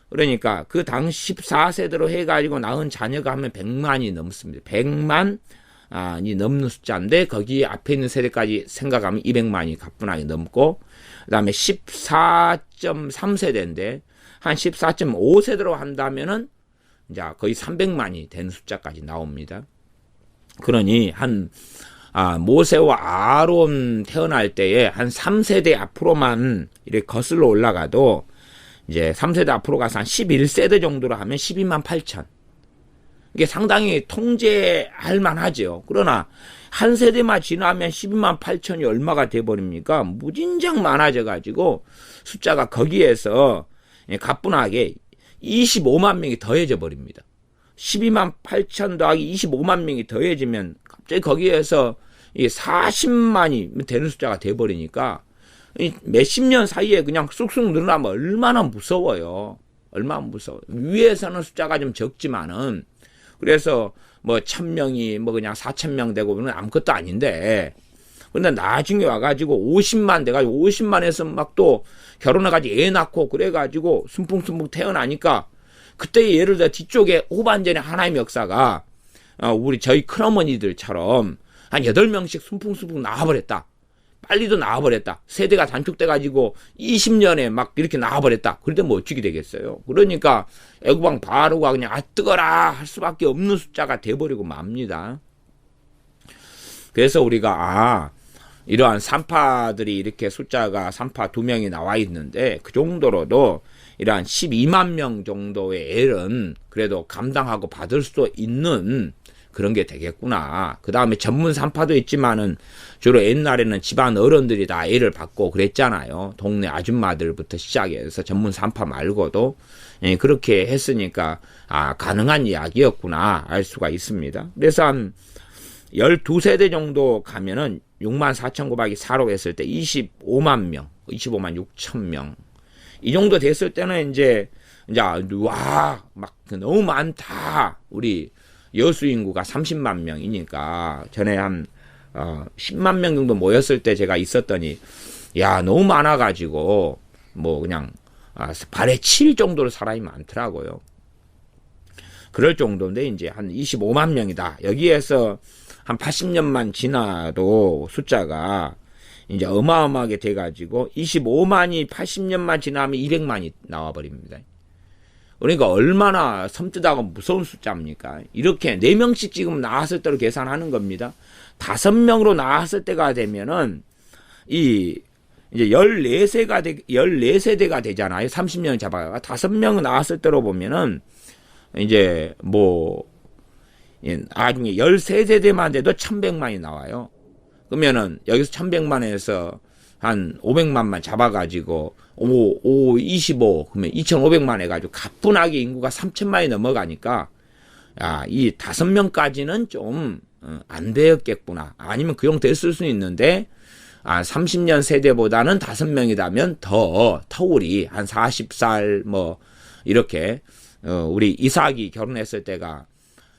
그러니까 그 당시 14세대로 해가지고 낳은 자녀가 하면 100만이 넘습니다. 100만이 넘는 숫자인데 거기 앞에 있는 세대까지 생각하면 200만이 가뿐하게 넘고 그 다음에 14.3세대인데 한 14.5세대로 한다면은 이제 거의 300만이 되는 숫자까지 나옵니다. 그러니 모세와 아론 태어날 때에 한 3세대 앞으로만 이렇게 거슬러 올라가도 이제 3세대 앞으로 가서 한 11세대 정도로 하면 12만 8천. 이게 상당히 통제할 만하죠. 그러나 한 세대만 지나면 12만 8천이 얼마가 돼버립니까? 무진장 많아져가지고 숫자가 거기에서 가뿐하게 25만 명이 더해져 버립니다. 12만 8천 더하기 25만 명이 더해지면 갑자기 거기에서 40만이 되는 숫자가 돼버리니까 몇십 년 사이에 그냥 쑥쑥 늘어나면 얼마나 무서워요. 얼마나 무서워요. 위에서는 숫자가 좀 적지만은 그래서 뭐 1000명이 뭐 그냥 4000명 되고 그러면 아무것도 아닌데 근데 나중에 와가지고 50만 돼가지고 50만에서 막 또 결혼해가지고 애 낳고 그래가지고 순풍순풍 태어나니까 그때 예를 들어 뒤쪽에 후반전에 하나님의 역사가 저희 큰어머니들처럼 한 8명씩 순풍순풍 나와버렸다. 빨리도 나와버렸다. 세대가 단축돼가지고 20년에 막 이렇게 나와버렸다. 그럴 뭐 어떻게 되겠어요? 그러니까 애국왕 바로가 그냥 뜨거라 할 수밖에 없는 숫자가 돼버리고 맙니다. 그래서 우리가 이러한 산파들이 이렇게 숫자가 산파 2명이 나와 있는데 그 정도로도 이러한 12만 명 정도의 애는 그래도 감당하고 받을 수 있는 그런 게 되겠구나. 그 다음에 전문 산파도 있지만은 주로 옛날에는 집안 어른들이 다 애를 받고 그랬잖아요. 동네 아줌마들부터 시작해서 전문 산파 말고도 그렇게 했으니까 가능한 이야기였구나 알 수가 있습니다. 그래서 한 12세대 정도 가면은 6만 4천 곱하기 4로 했을 때 25만 명, 25만 6천 명. 이 정도 됐을 때는 이제 막 너무 많다. 우리 여수 인구가 30만 명이니까 전에 한 10만 명 정도 모였을 때 제가 있었더니 너무 많아가지고 뭐 그냥 발에 칠 정도로 사람이 많더라고요. 그럴 정도인데 이제 한 25만 명이다. 여기에서 한 80년만 지나도 숫자가 이제 어마어마하게 돼가지고 25만이 80년만 지나면 200만이 나와버립니다. 그러니까 얼마나 섬뜩하고 무서운 숫자입니까? 이렇게 4명씩 지금 나왔을 때로 계산하는 겁니다. 5명으로 나왔을 때가 되면은 이제 14세대가 되잖아요. 30년 잡아가 5명 나왔을 때로 보면은 이제 나중에 13세대만 돼도 1100만이 나와요. 그러면은 여기서 1100만에서 한 500만만 잡아가지고 25 그러면 2500만 해가지고 가뿐하게 인구가 3000만이 넘어가니까 이 5명까지는 좀 안 되었겠구나. 아니면 그 정도 됐을 수 있는데 30년 세대보다는 5명이라면 더 터울이 한 40살 뭐 이렇게 우리 이삭이 결혼했을 때가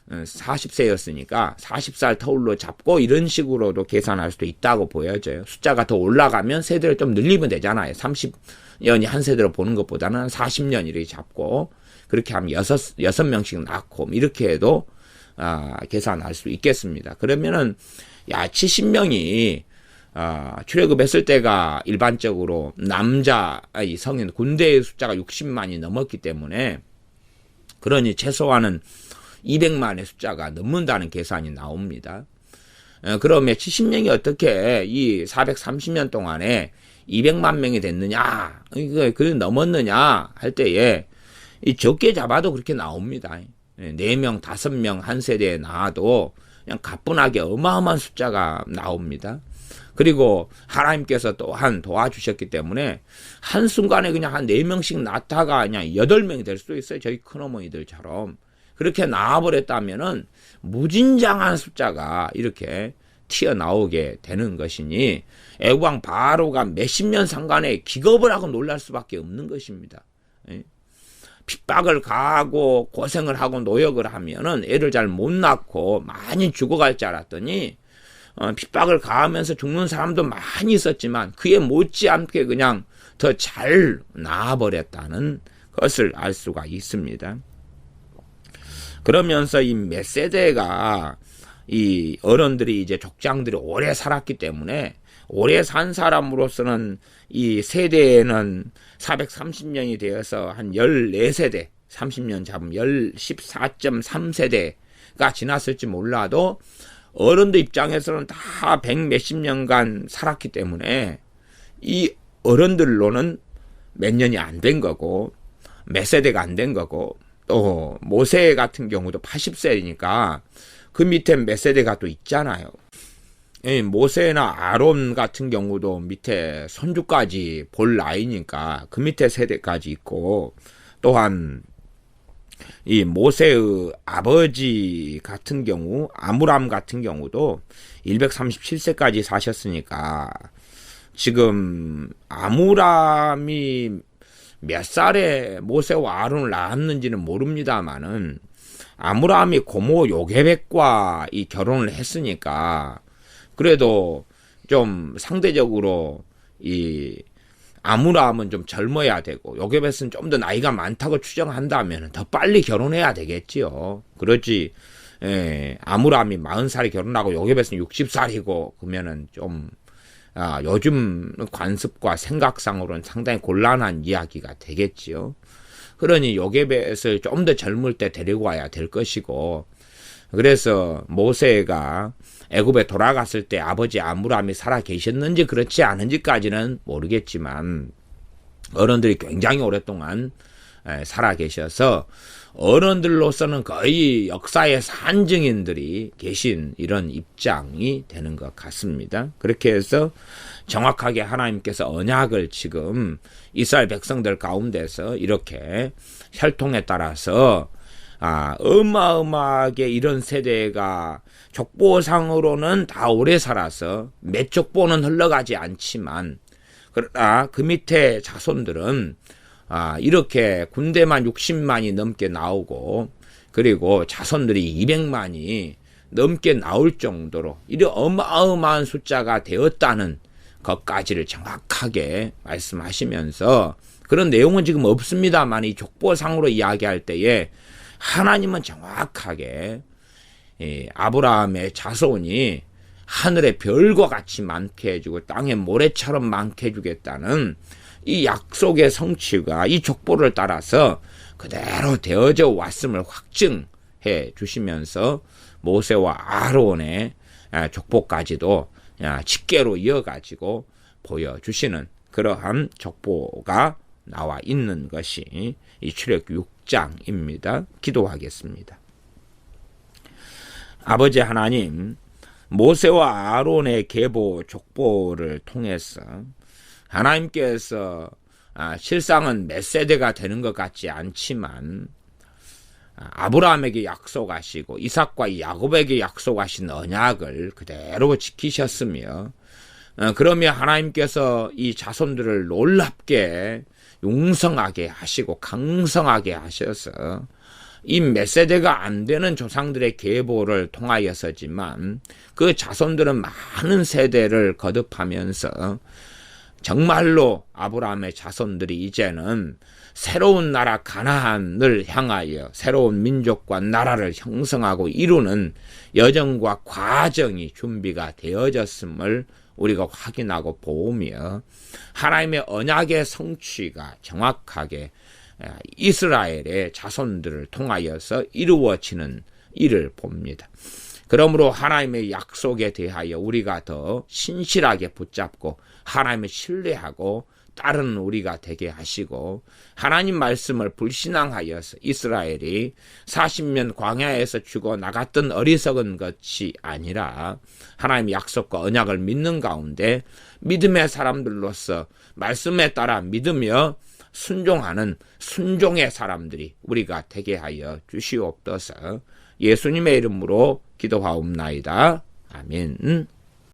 40세였으니까 40살 터울로 잡고 이런 식으로도 계산할 수도 있다고 보여져요. 숫자가 더 올라가면 세대를 좀 늘리면 되잖아요. 30년이 한 세대로 보는 것보다는 40년 이렇게 잡고 그렇게 하면 6명씩 낳고 이렇게 해도 계산할 수 있겠습니다. 그러면은 70명이 출애굽했을 때가 일반적으로 남자 성인 군대의 숫자가 60만이 넘었기 때문에 그러니 최소한은 200만의 숫자가 넘는다는 계산이 나옵니다. 그러면 70명이 어떻게 이 430년 동안에 200만 명이 됐느냐, 그 넘었느냐 할 때에 이 적게 잡아도 그렇게 나옵니다. 4명, 5명 한 세대에 나와도 그냥 가뿐하게 어마어마한 숫자가 나옵니다. 그리고 하나님께서 또한 도와주셨기 때문에 한순간에 그냥 한 4명씩 낳다가 그냥 8명이 될 수도 있어요. 저희 큰어머니들처럼. 그렇게 나와버렸다면은 무진장한 숫자가 이렇게 튀어나오게 되는 것이니 애국왕 바로가 몇십 년 상간에 기겁을 하고 놀랄 수밖에 없는 것입니다. 핍박을 가하고 고생을 하고 노역을 하면은 애를 잘 못 낳고 많이 죽어갈 줄 알았더니 핍박을 가하면서 죽는 사람도 많이 있었지만 그에 못지않게 그냥 더 잘 나아버렸다는 것을 알 수가 있습니다. 그러면서 이 몇 세대가 이 어른들이 이제 족장들이 오래 살았기 때문에 오래 산 사람으로서는 이 세대에는 430년이 되어서 한 14세대, 30년 잡으면 14.3세대가 지났을지 몰라도 어른들 입장에서는 다 100 몇십 년간 살았기 때문에 이 어른들로는 몇 년이 안 된 거고 몇 세대가 안 된 거고, 또 모세 같은 경우도 80세니까 그 밑에 몇 세대가 또 있잖아요. 모세나 아론 같은 경우도 밑에 손주까지 볼 나이니까 그 밑에 세대까지 있고, 또한 이 모세의 아버지 같은 경우 아므람 같은 경우도 137세까지 사셨으니까 지금 아므람이 몇 살에 모세와 아론을 낳았는지는 모릅니다만은 아므람이 고모 요게벳과 이 결혼을 했으니까 그래도 좀 상대적으로 이 아므람은 좀 젊어야 되고 요게벳은 좀 더 나이가 많다고 추정한다면 더 빨리 결혼해야 되겠지요. 그렇지. 아므람이 40살에 결혼하고 요게벳은 60살이고 그러면은 좀 요즘 관습과 생각상으로는 상당히 곤란한 이야기가 되겠지요. 그러니 요게벳을 좀 더 젊을 때 데리고 와야 될 것이고, 그래서 모세가 애굽에 돌아갔을 때 아버지 아므람이 살아 계셨는지 그렇지 않은지까지는 모르겠지만 어른들이 굉장히 오랫동안 살아 계셔서 어른들로서는 거의 역사의 산증인들이 계신 이런 입장이 되는 것 같습니다. 그렇게 해서 정확하게 하나님께서 언약을 지금 이스라엘 백성들 가운데서 이렇게 혈통에 따라서 어마어마하게 이런 세대가 족보상으로는 다 오래 살아서 몇 족보는 흘러가지 않지만, 그러나 그 밑에 자손들은 이렇게 군대만 60만이 넘게 나오고 그리고 자손들이 200만이 넘게 나올 정도로 이런 어마어마한 숫자가 되었다는 것까지를 정확하게 말씀하시면서, 그런 내용은 지금 없습니다만 이 족보상으로 이야기할 때에 하나님은 정확하게 아브라함의 자손이 하늘의 별과 같이 많게 해주고 땅의 모래처럼 많게 해주겠다는 이 약속의 성취가 이 족보를 따라서 그대로 되어져 왔음을 확증해 주시면서 모세와 아론의 족보까지도 직계로 이어가지고 보여주시는 그러한 족보가 나와 있는 것이 이 출애굽기 6장입니다. 기도하겠습니다. 아버지 하나님, 모세와 아론의 계보 족보를 통해서 하나님께서 실상은 몇 세대가 되는 것 같지 않지만 아브라함에게 약속하시고 이삭과 야곱에게 약속하신 언약을 그대로 지키셨으며, 그러며 하나님께서 이 자손들을 놀랍게 용성하게 하시고 강성하게 하셔서 이 몇 세대가 안 되는 조상들의 계보를 통하여서지만 그 자손들은 많은 세대를 거듭하면서 정말로 아브라함의 자손들이 이제는 새로운 나라 가나안을 향하여 새로운 민족과 나라를 형성하고 이루는 여정과 과정이 준비가 되어졌음을 우리가 확인하고 보며, 하나님의 언약의 성취가 정확하게 이스라엘의 자손들을 통하여서 이루어지는 일을 봅니다. 그러므로 하나님의 약속에 대하여 우리가 더 신실하게 붙잡고 하나님을 신뢰하고 따르는 우리가 되게 하시고, 하나님 말씀을 불신앙하여서 이스라엘이 40년 광야에서 죽어 나갔던 어리석은 것이 아니라 하나님의 약속과 언약을 믿는 가운데 믿음의 사람들로서 말씀에 따라 믿으며 순종하는 순종의 사람들이 우리가 되게 하여 주시옵소서. 예수님의 이름으로 기도하옵나이다. 아멘.